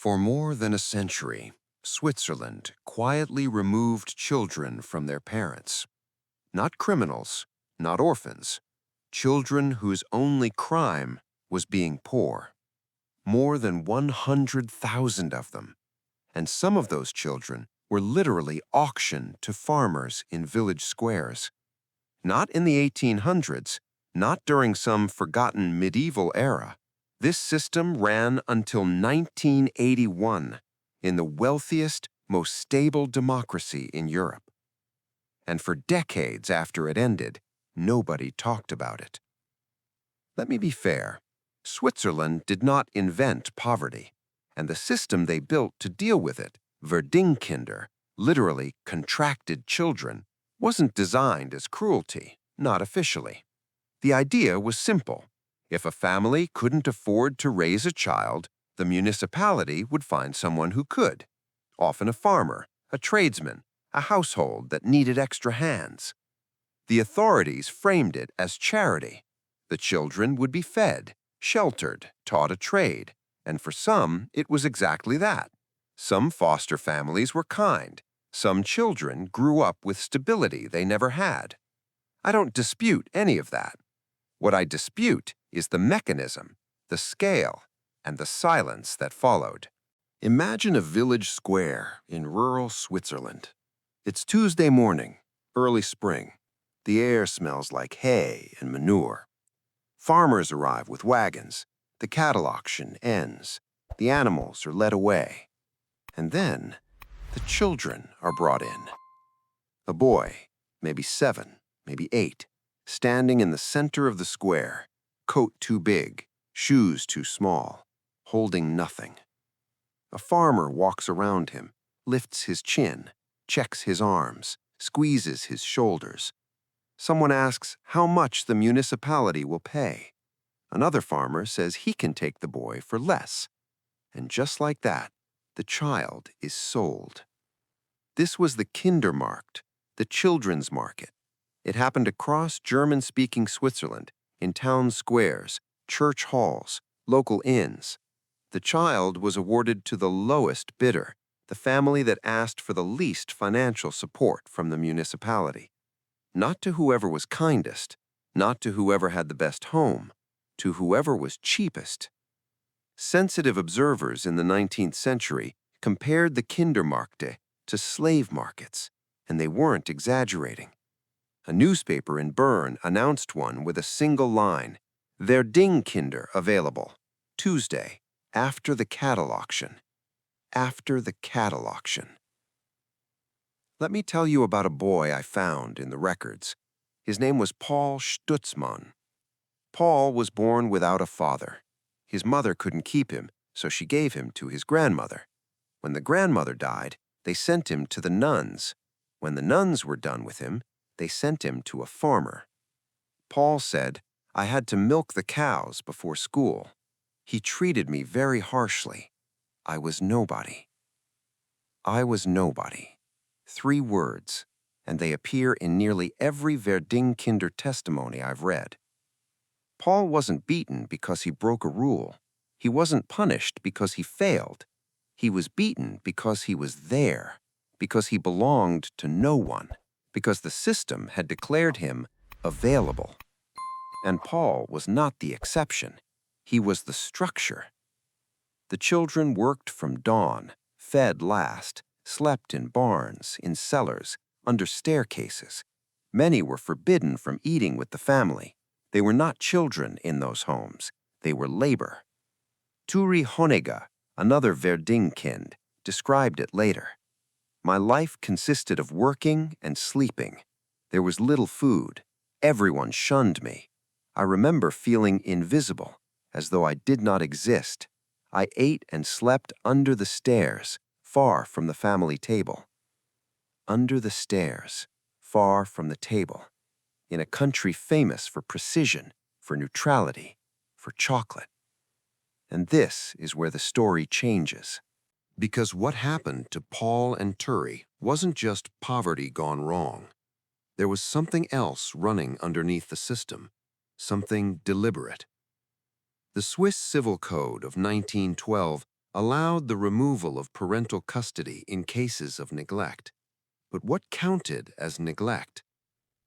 For more than a century, Switzerland quietly removed children from their parents. Not criminals, not orphans, children whose only crime was being poor. More than 100,000 of them. And some of those children were literally auctioned to farmers in village squares. Not in the 1800s, not during some forgotten medieval era. This system ran until 1981 in the wealthiest, most stable democracy in Europe. And for decades after it ended, nobody talked about it. Let me be fair. Switzerland did not invent poverty, and the system they built to deal with it, Verdingkinder, literally contracted children, wasn't designed as cruelty, not officially. The idea was simple. If a family couldn't afford to raise a child, the municipality would find someone who could, often a farmer, a tradesman, a household that needed extra hands. The authorities framed it as charity. The children would be fed, sheltered, taught a trade, and for some, it was exactly that. Some foster families were kind. Some children grew up with stability they never had. I don't dispute any of that. What I dispute is the mechanism, the scale, and the silence that followed. Imagine a village square in rural Switzerland. It's Tuesday morning, early spring. The air smells like hay and manure. Farmers arrive with wagons. The cattle auction ends. The animals are led away. And then, the children are brought in. A boy, maybe 7, maybe 8, standing in the center of the square, coat too big, shoes too small, holding nothing. A farmer walks around him, lifts his chin, checks his arms, squeezes his shoulders. Someone asks how much the municipality will pay. Another farmer says he can take the boy for less. And just like that, the child is sold. This was the Kindermarkt, the children's market. It happened across German-speaking Switzerland, in town squares, church halls, local inns. The child was awarded to the lowest bidder, the family that asked for the least financial support from the municipality. Not to whoever was kindest, not to whoever had the best home, to whoever was cheapest. Sensitive observers in the 19th century compared the Kindermärkte to slave markets, and they weren't exaggerating. A newspaper in Bern announced one with a single line, Verdingkinder available, Tuesday, after the cattle auction. After the cattle auction. Let me tell you about a boy I found in the records. His name was Paul Stutzmann. Paul was born without a father. His mother couldn't keep him, so she gave him to his grandmother. When the grandmother died, they sent him to the nuns. When the nuns were done with him, they sent him to a farmer. Paul said, "I had to milk the cows before school. He treated me very harshly. I was nobody." I was nobody. 3 words, and they appear in nearly every Verdingkinder testimony I've read. Paul wasn't beaten because he broke a rule. He wasn't punished because he failed. He was beaten because he was there, because he belonged to no one, because the system had declared him available. And Paul was not the exception. He was the structure. The children worked from dawn, fed last, slept in barns, in cellars, under staircases. Many were forbidden from eating with the family. They were not children in those homes. They were labor. Turi Honega, another Verdingkind, described it later. My life consisted of working and sleeping. There was little food. Everyone shunned me. I remember feeling invisible, as though I did not exist. I ate and slept under the stairs, far from the family table. Under the stairs, far from the table, in a country famous for precision, for neutrality, for chocolate. And this is where the story changes. Because what happened to Paul and Turi wasn't just poverty gone wrong. There was something else running underneath the system, something deliberate. The Swiss Civil Code of 1912 allowed the removal of parental custody in cases of neglect. But what counted as neglect?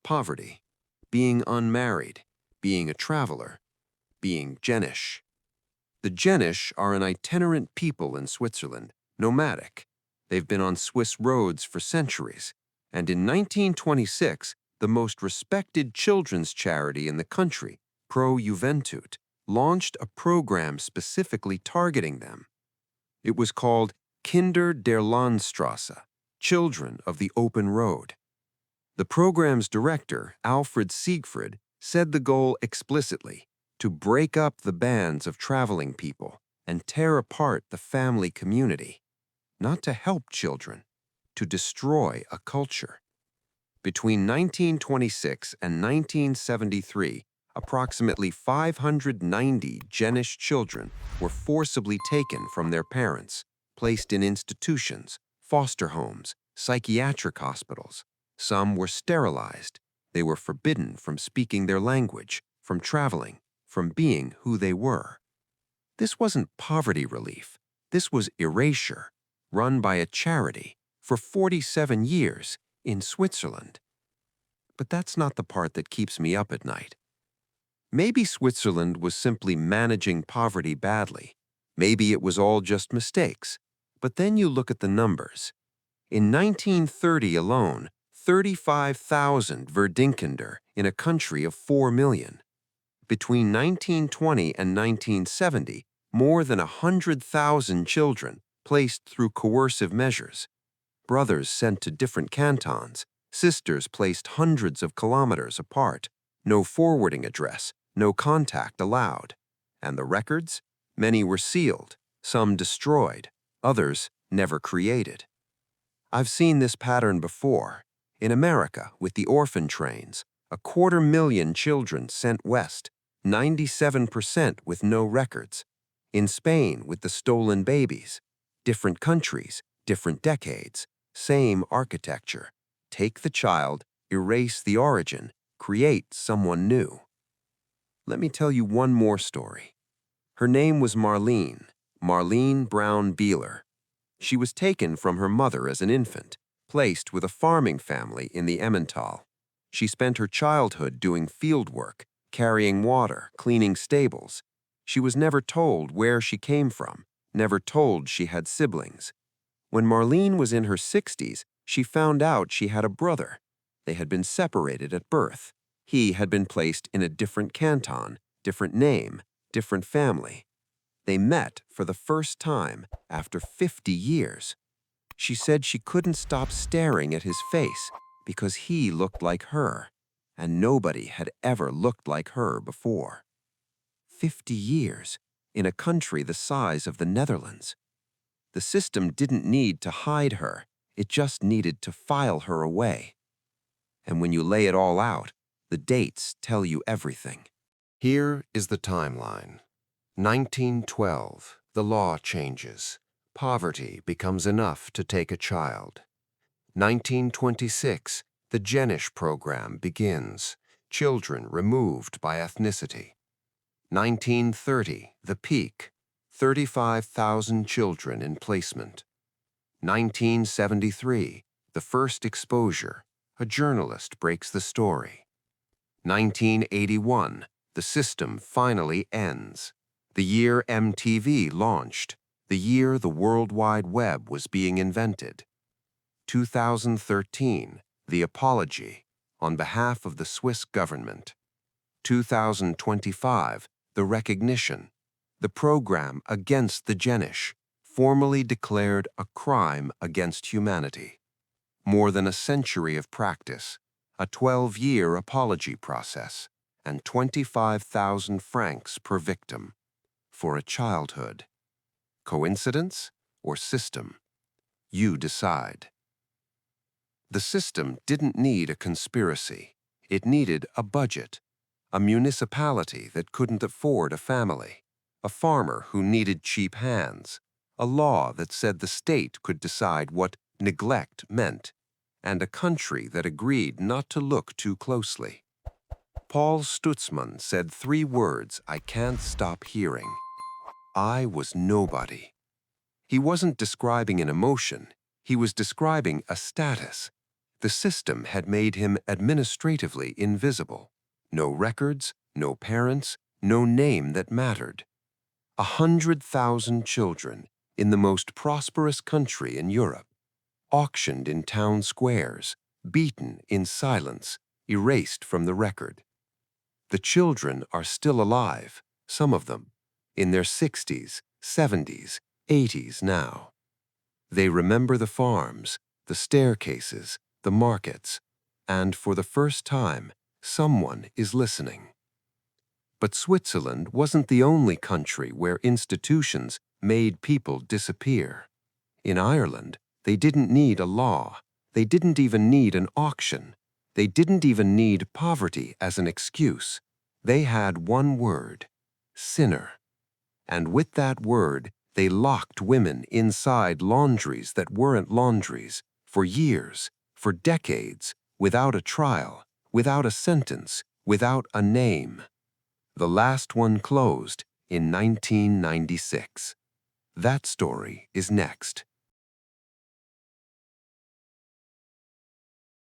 Poverty, being unmarried, being a traveler, being Jenisch. The Jenisch are an itinerant people in Switzerland, nomadic. They've been on Swiss roads for centuries, and in 1926, the most respected children's charity in the country, Juventute, launched a program specifically targeting them. It was called Kinder der Landstrasse, Children of the Open Road. The program's director, Alfred Siegfried, said the goal explicitly: to break up the bands of traveling people and tear apart the family community, not to help children, to destroy a culture. Between 1926 and 1973, approximately 590 Jenisch children were forcibly taken from their parents, placed in institutions, foster homes, psychiatric hospitals. Some were sterilized. They were forbidden from speaking their language, from traveling, from being who they were. This wasn't poverty relief. This was Erasure, run by a charity for 47 years in Switzerland. But that's not the part that keeps me up at night. Maybe Switzerland was simply managing poverty badly. Maybe it was all just mistakes. But then you look at the numbers. In 1930 alone, 35,000 Verdingkinder in a country of 4 million. Between 1920 and 1970, more than 100,000 children placed through coercive measures. Brothers sent to different cantons, sisters placed hundreds of kilometers apart, no forwarding address, no contact allowed. And the records? Many were sealed, some destroyed, others never created. I've seen this pattern before. In America, with the orphan trains, 250,000 children sent west, 97% with no records. In Spain, with the stolen babies. Different countries, different decades, same architecture. Take the child, erase the origin, create someone new. Let me tell you one more story. Her name was Marlene Brown Beeler. She was taken from her mother as an infant, placed with a farming family in the Emmental. She spent her childhood doing field work, carrying water, cleaning stables. She was never told where she came from, never told she had siblings. When Marlene was in her 60s, she found out she had a brother. They had been separated at birth. He had been placed in a different canton, different name, different family. They met for the first time after 50 years. She said she couldn't stop staring at his face because he looked like her, and nobody had ever looked like her before. 50 years in a country the size of the Netherlands. The system didn't need to hide her, it just needed to file her away. And when you lay it all out, the dates tell you everything. Here is the timeline. 1912, the law changes. Poverty becomes enough to take a child. 1926, the Jenisch program begins. Children removed by ethnicity. 1930, the peak. 35,000 children in placement. 1973, the first exposure. A journalist breaks the story. 1981, the system finally ends. The year MTV launched, the year the World Wide Web was being invented. 2013, the apology on behalf of the Swiss government. 2025, the recognition, the program against the Jenisch, formally declared a crime against humanity. More than a century of practice, a 12-year apology process, and 25,000 francs per victim. For a childhood. Coincidence or system? You decide. The system didn't need a conspiracy. It needed a budget, a municipality that couldn't afford a family, a farmer who needed cheap hands, a law that said the state could decide what neglect meant, and a country that agreed not to look too closely. Paul Stutzmann said 3 words I can't stop hearing. I was nobody. He wasn't describing an emotion, he was describing a status. The system had made him administratively invisible. No records, no parents, no name that mattered. 100,000 children in the most prosperous country in Europe, auctioned in town squares, beaten in silence, erased from the record. The children are still alive, some of them, in their 60s, 70s, 80s now. They remember the farms, the staircases, the markets, and for the first time, someone is listening. But Switzerland wasn't the only country where institutions made people disappear. In Ireland, they didn't need a law. They didn't even need an auction. They didn't even need poverty as an excuse. They had one word: sinner. And with that word, they locked women inside laundries that weren't laundries for years, for decades, without a trial, without a sentence, without a name. The last one closed in 1996. That story is next.